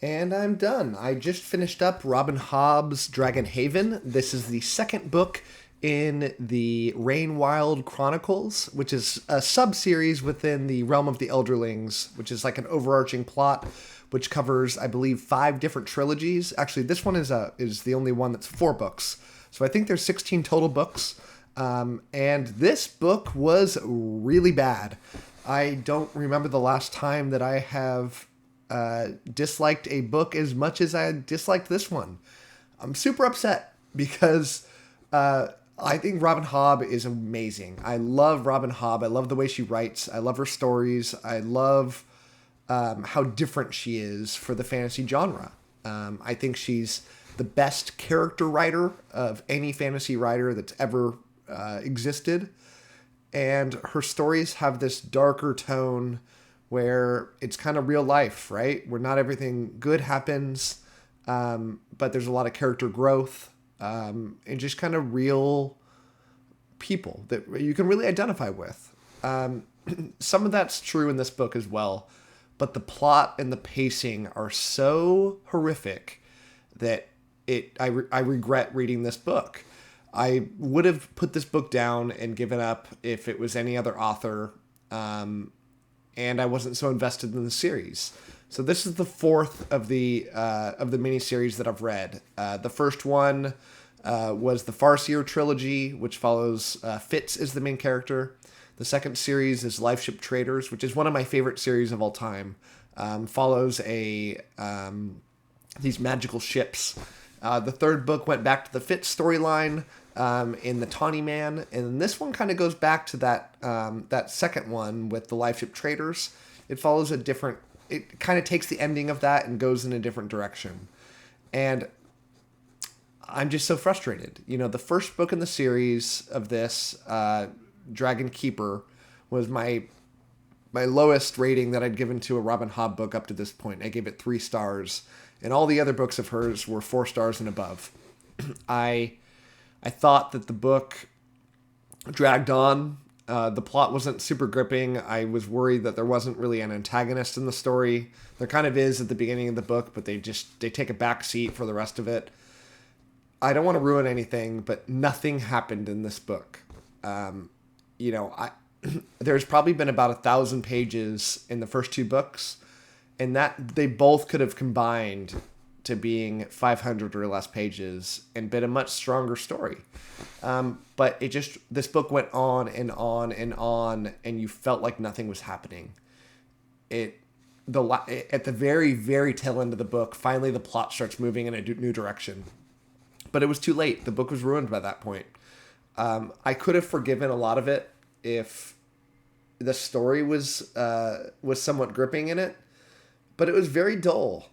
And I'm done. I just finished up Robin Hobb's Dragon Haven. This is the second book in the Rainwild Chronicles, which is a sub-series within the Realm of the Elderlings, which is like an overarching plot which covers, I believe, 5 different trilogies. Actually, this one is the only one that's 4 books. So I think there's 16 total books. And this book was really bad. I don't remember the last time that I have disliked a book as much as I disliked this one. I'm super upset because I think Robin Hobb is amazing. I love Robin Hobb. I love the way she writes. I love her stories. I love how different she is for the fantasy genre. I think she's the best character writer of any fantasy writer that's ever existed. And her stories have this darker tone where it's kind of real life, right? Where not everything good happens, but there's a lot of character growth, and just kind of real people that you can really identify with. Some of that's true in this book as well, but the plot and the pacing are so horrific that I regret reading this book. I would have put this book down and given up if it was any other author, and I wasn't so invested in the series. So this is the 4th of the miniseries that I've read. The first one was the Farseer trilogy, which follows Fitz as the main character. The second series is Lifeship Traders, which is one of my favorite series of all time. Follows these magical ships. The third book went back to the Fitz storyline in the Tawny Man, and this one kind of goes back to that second one with the Lifeship Traders. It follows it kind of takes the ending of that and goes in a different direction. And I'm just so frustrated. You know, the first book in the series of this, Dragon Keeper, was my lowest rating that I'd given to a Robin Hobb book up to this point. I gave it 3 stars, and all the other books of hers were 4 stars and above. I thought that the book dragged on. The plot wasn't super gripping. I was worried that there wasn't really an antagonist in the story. There kind of is at the beginning of the book, but they take a back seat for the rest of it. I don't want to ruin anything, but nothing happened in this book. There's probably been about 1,000 pages in the first 2 books, and that they both could have combined to being 500 or less pages and been a much stronger story. But this book went on and on and on, and you felt like nothing was happening. At the very, very tail end of the book, finally the plot starts moving in a new direction. But it was too late. The book was ruined by that point. I could have forgiven a lot of it if the story was somewhat gripping in it, but it was very dull.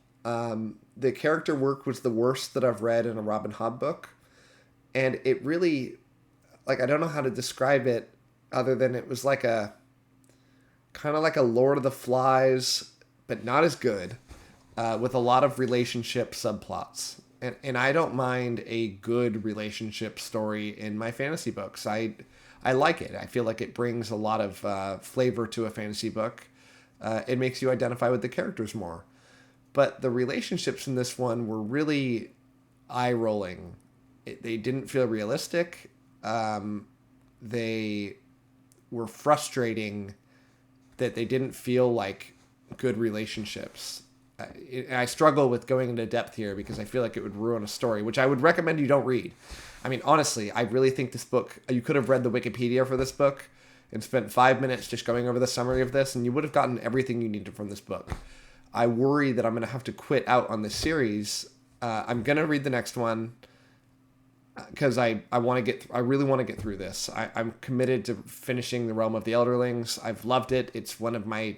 The character work was the worst that I've read in a Robin Hobb book, and it really, I don't know how to describe it other than it was like a kind of like a Lord of the Flies, but not as good, with a lot of relationship subplots. And I don't mind a good relationship story in my fantasy books. I like it. I feel like it brings a lot of flavor to a fantasy book. It makes you identify with the characters more. But the relationships in this one were really eye-rolling. They didn't feel realistic. They were frustrating that they didn't feel like good relationships. I struggle with going into depth here because I feel like it would ruin a story, which I would recommend you don't read. I mean, honestly, I really think this book, you could have read the Wikipedia for this book and spent 5 minutes just going over the summary of this, and you would have gotten everything you needed from this book. I worry that I'm going to have to quit out on this series. I'm going to read the next one because I really want to get through this. I'm committed to finishing The Realm of the Elderlings. I've loved it. It's one of my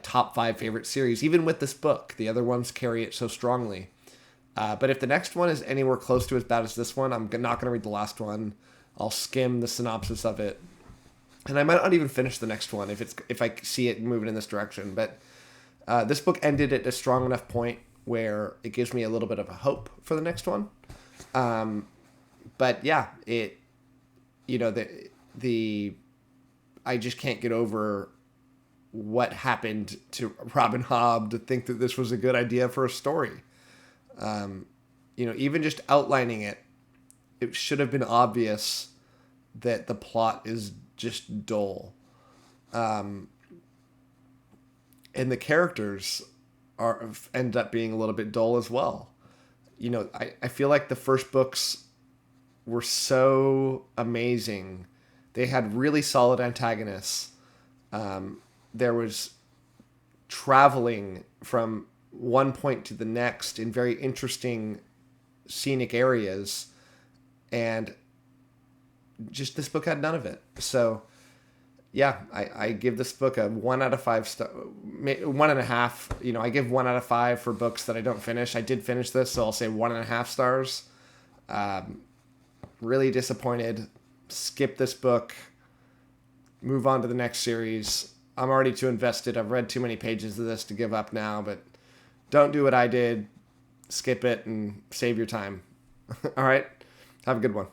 top 5 favorite series, even with this book. The other ones carry it so strongly. But if the next one is anywhere close to as bad as this one, I'm not going to read the last one. I'll skim the synopsis of it, and I might not even finish the next one if I see it moving in this direction. But this book ended at a strong enough point where it gives me a little bit of a hope for the next one. But yeah, I just can't get over what happened to Robin Hobb to think that this was a good idea for a story. Even just outlining it, it should have been obvious that the plot is just dull. And the characters end up being a little bit dull as well. I feel like the first books were so amazing. They had really solid antagonists. There was traveling from one point to the next in very interesting scenic areas, and just this book had none of it. So yeah, I give this book a 1 out of 5 star, 1.5. I give 1 out of 5 for books that I don't finish. I did finish this, so I'll say 1.5 stars. Really disappointed. Skip this book. Move on to the next series. I'm already too invested. I've read too many pages of this to give up now, but don't do what I did. Skip it and save your time. All right. Have a good one.